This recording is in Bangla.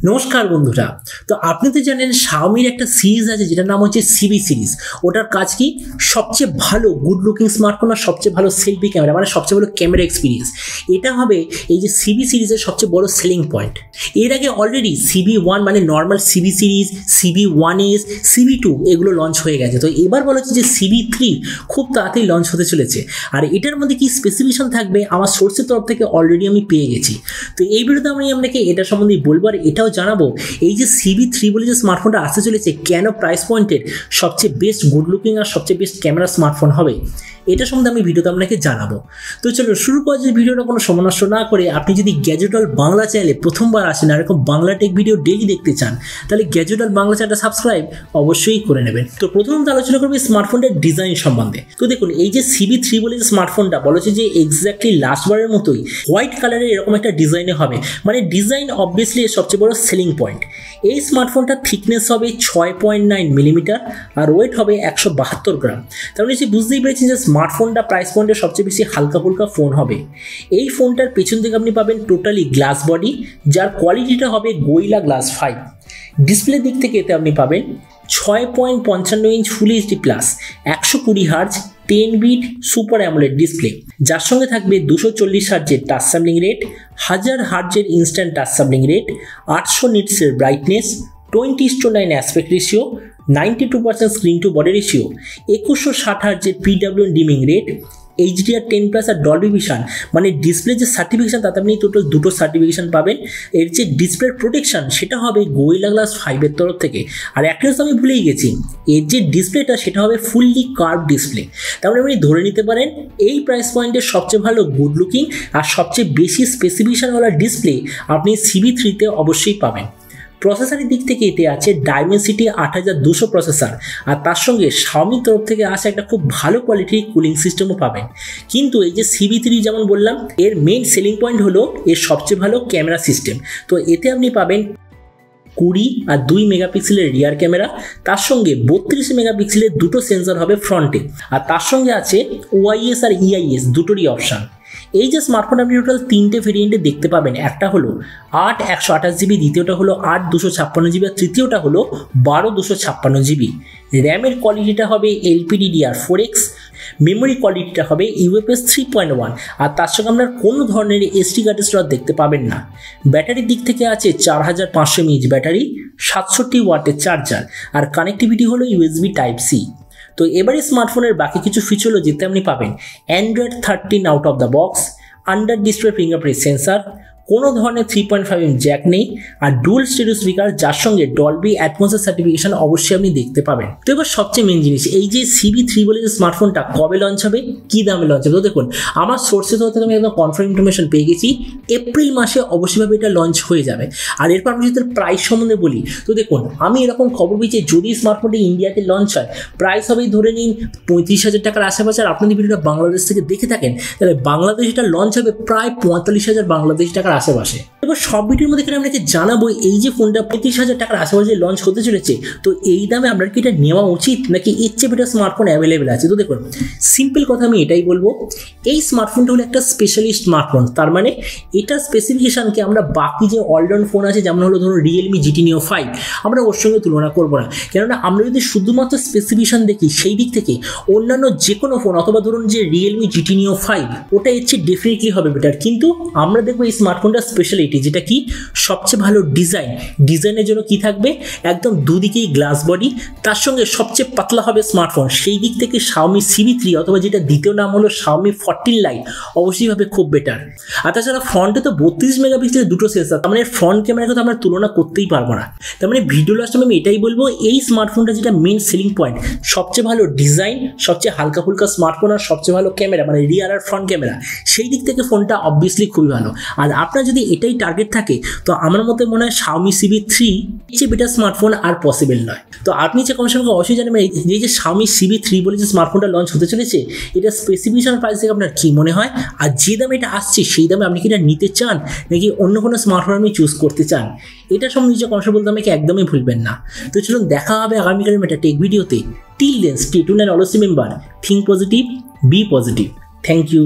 নমস্কার বন্ধুরা। তো আপনি তো জানেন Xiaomiর একটা সিরিজ আছে যেটার নাম হচ্ছে CIVI সিরিজ। ওটার কাজ কি, সবচেয়ে ভালো গুড লুকিং স্মার্টফোন আর সবচেয়ে ভালো সেলফি ক্যামেরা, মানে সবচেয়ে ভালো ক্যামেরা এক্সপিরিয়েন্স। এটা হবে এই যে CIVI সিরিজের সবচেয়ে বড় সেলিং পয়েন্ট। এর আগে অলরেডি CIVI1 মানে normal CIVI series, CIVI1S, CIVI2 এগুলো লঞ্চ হয়ে গেছে। তো এবার বলা হচ্ছে যে CIVI3 খুব তাড়াতাড়ি লঞ্চ হতে চলেছে। আর এটার মধ্যে কি স্পেসিফিকেশন থাকবে আমার সোর্সের তরফ থেকে অলরেডি আমি পেয়ে গেছি। তো এই ভিডিওতে আমি আপনাকে এটা সম্বন্ধে বলবো আর এটাও জানাবো এই যে CIVI3 বলে যে স্মার্টফোনটা আসতে চলেছে কেন প্রাইস পয়েন্টের সবচেয়ে বেস্ট গুড লুকিং আর সবচেয়ে বেস্ট ক্যামেরা স্মার্টফোন হবে, এটা সম্বন্ধে আমি ভিডিওতে আপনাকে জানাবো। তো চলো শুরু করা যে ভিডিওটা কোনো সময় নষ্ট না করে, আপনি যদি গ্যাজেট ওয়ার্ল্ড বাংলা চ্যানেলে প্রথমবার আসেন আর এরকম বাংলা টেক ভিডিও ডেইলি দেখতে চান, তাহলে গ্যাজেট ওয়ার্ল্ড বাংলা চ্যানেলটা সাবস্ক্রাইব অবশ্যই করে নেবেন। তো প্রথমত আলোচনা করবো স্মার্টফোনটার ডিজাইন সম্বন্ধে। তো দেখুন এই যে CIVI3 বলে যে স্মার্টফোনটা বলা হচ্ছে যে এক্স্যাক্টলি লাস্টবারের মতোই হোয়াইট কালারের এরকম একটা ডিজাইনে হবে, মানে ডিজাইন অবভিয়াসলি এর সবচেয়ে বড় সেলিং পয়েন্ট। এই স্মার্টফোনটার থিকনেস হবে 6.9 মিলিমিটার আর ওয়েট হবে 172 গ্রাম। তার মানে বুঝতেই পেরেছেন যে স্মার্টফোনটা প্রাইস পয়েন্টের সবচেয়ে বেশি হালকা ফুলকা ফোন হবে। এই ফোনটার পেছন থেকে আপনি পাবেন টোটালি গ্লাস বডি, যার কোয়ালিটিটা হবে গোরিলা গ্লাস 5। ডিসপ্লে দিক থেকে এতে আপনি পাবেন 6.55 inch full HD plus 120 hertz 10 bit super AMOLED display, যার সঙ্গে থাকবে 240 হার্জের টাচ স্যাম্পলিং রেট, 1000 হার্জের ইনস্ট্যান্ট টাচ স্যাম্পলিং রেট, 800 নিটসের brightness, 20:9 aspect ratio, 92% screen to body ratio, 2160 হার্জের PWM ডিমিং রেট, HDR10+ আর ডলবি ভিশন, মানে ডিসপ্লে যে সার্টিফিকেশন তাতে আপনি টোটাল দুটো সার্টিফিকেশন পাবেন। এর যে ডিসপ্লে প্রোটেকশন সেটা হবে গোরিলা গ্লাস 5-এর তরফ থেকে। আর একটা আমি ভুলেই গেছি, এর যে ডিসপ্লেটা সেটা হবে ফুললি কার্ভ ডিসপ্লে। তারপরে আপনি ধরে নিতে পারেন এই প্রাইস পয়েন্টের সবচেয়ে ভালো গুড লুকিং আর সবচেয়ে বেশি স্পেসিফিকেশনওয়ালা ডিসপ্লে আপনি CIVI3-তে অবশ্যই পাবেন। প্রসেসরের দিক থেকে এতে আছে ডায়মেনসিটি 8200 প্রসেসর, আর তার সঙ্গে Xiaomi তরফ থেকে আসা একটা খুব ভালো কোয়ালিটির কুলিং সিস্টেমও পাবেন। কিন্তু এই যে CIVI3 যেমন বললাম, এর মেইন সেলিং পয়েন্ট হলো এর সবচেয়ে ভালো ক্যামেরা সিস্টেম। তো এতে আপনি পাবেন 20 আর 2 মেগাপিক্সেলের রিয়ার ক্যামেরা, তার সঙ্গে 32 মেগাপিক্সেলের দুটো সেন্সর হবে ফ্রন্টে, আর তার সঙ্গে আছে OIS আর EIS দুটোরই অপশান। এই যে স্মার্টফোন আপনি টোটাল 3টে ভেরিয়েন্টে দেখতে পাবেন, একটা হলো 8/128GB, দ্বিতীয়টা হলো 8/256GB আর তৃতীয়টা হলো 12/256GB। র্যামের কোয়ালিটিটা হবে LPDDR4X, মেমোরি কোয়ালিটিটা হবে UFS 3.1, আর তার সঙ্গে আপনার কোনো ধরনের SD কার্ডের স্লট দেখতে পাবেন না। ব্যাটারির দিক থেকে আছে 4500 mAh ব্যাটারি, 67 ওয়াটের চার্জার, আর কানেক্টিভিটি হলো USB Type-C। তো এবারে স্মার্টফোনের বাকি কিছু ফিচার হলো যেতে আপনি পাবেন Android 13 out of the box, under display fingerprint sensor, কোনো ধরনের 3.5mm জ্যাক নেই, আর ডুয়াল স্টেরিও স্পিকার, যার সঙ্গে ডলবি অ্যাটমসের সার্টিফিকেশন অবশ্যই আপনি দেখতে পাবেন। তো এবার সবচেয়ে মেন জিনিস, এই যে CIVI3 বলে যে স্মার্টফোনটা কবে লঞ্চ হবে, কি দামে লঞ্চ হবে। তো দেখুন আমার সোর্সের তরফ থেকে আমি একদম কনফার্ম ইনফরমেশন পেয়ে গেছি, এপ্রিল মাসে অবশ্যইভাবে এটা লঞ্চ হয়ে যাবে। আর এরপর আমি যদি প্রাইস সম্বন্ধে বলি, তো দেখুন আমি এরকম খবর পেয়েছি যদি স্মার্টফোনটি ইন্ডিয়াতে লঞ্চ হয় প্রাইস হবে ধরে নিন 35,000 টাকার আশেপাশে। আর আপনাদের ভিডিওটা বাংলাদেশ থেকে দেখে থাকেন তাহলে বাংলাদেশ এটা লঞ্চ হবে প্রায় 45,000 বাংলাদেশ টাকার আশেপাশে। এবার সব ভিডিওর মধ্যে এখানে আপনাকে জানাবো এই যে ফোনটা 35,000 টাকার আশেপাশে লঞ্চ হতে চলেছে, তো এই দামে আপনার কি এটা নেওয়া উচিত নাকি এর চেয়ে বেটার স্মার্টফোন অ্যাভেলেবেল আছে। তো দেখুন সিম্পল কথা আমি এটাই বলবো, এই স্মার্টফোনটা হলো একটা স্পেশালিস্ট স্মার্টফোন। তার মানে এটার স্পেসিফিকেশনকে আমরা বাকি যে অলরাউন্ড ফোন আছে যেমন হলো ধরুন Realme GT Neo 5 আমরা ওর সঙ্গে তুলনা করবো না। কেননা আমরা যদি শুধুমাত্র স্পেসিফিকেশন দেখি সেই দিক থেকে অন্যান্য যে কোনো ফোন অথবা ধরুন যে Realme GT Neo 5 ওটা এর চেয়ে ডেফিনেটলি হবে বেটার। কিন্তু আমরা দেখবো এই স্মার্টফোনটা স্পেশালিটি যেটা কি সবচেয়ে ভালো ডিজাইনের জন্য কি থাকবে, একদম দুদিকেই গ্লাস বডি, তার সঙ্গে সবচেয়ে পাতলা হবে স্মার্টফোন। সেই দিক থেকে Xiaomi CIVI3 অথবা যেটা দ্বিতীয় নাম হলো Xiaomi 14 Lite অবশ্যই ভাবে খুব বেটার। আর তাছাড়া ফ্রন্টে তো 32 মেগাপিক্সেলের দুটো সেন্সর, তার মানে ফ্রন্ট ক্যামেরার কথা আমরা তুলনা করতেই পারবো না। তার মানে ভিডিও লাস্টে আমি এটাই বলবো, এই স্মার্টফোনটা যেটা মেন সেলিং পয়েন্ট, সবচেয়ে ভালো ডিজাইন, সবচেয়ে হালকা ফুলকা স্মার্টফোন আর সবচেয়ে ভালো ক্যামেরা মানে রিয়ার আর ফ্রন্ট ক্যামেরা, সেই দিক থেকে ফোনটা অবভিয়াসলি খুবই ভালো। আর আপনার যদি এটাই টার্গেট থাকে তো আমার মতে মনে হয় Xiaomi CIVI3 চেয়ে বেটার স্মার্টফোন আর পসিবল নয়। তো আপনি যে কমেন্ট আমাকে অবশ্যই জানাবেন এই যে Xiaomi CIVI3 বলে যে স্মার্টফোনটা লঞ্চ হতে চলেছে এটা স্পেসিফিকেশন প্রাইস থেকে আপনার কি মনে হয়, আর যে দামে এটা আসছে সেই দামে আপনি কি এটা নিতে চান নাকি অন্য কোনো স্মার্টফোন আপনি চুজ করতে চান, এটা সম্বন্ধে নিজে কমেন্ট বলতে আমাকে একদমই ভুলবেন না। তো চলুন দেখা হবে আগামীকালের একটা টেক ভিডিওতে। Till then stay tuned and always remember, think positive, be positive. Thank you.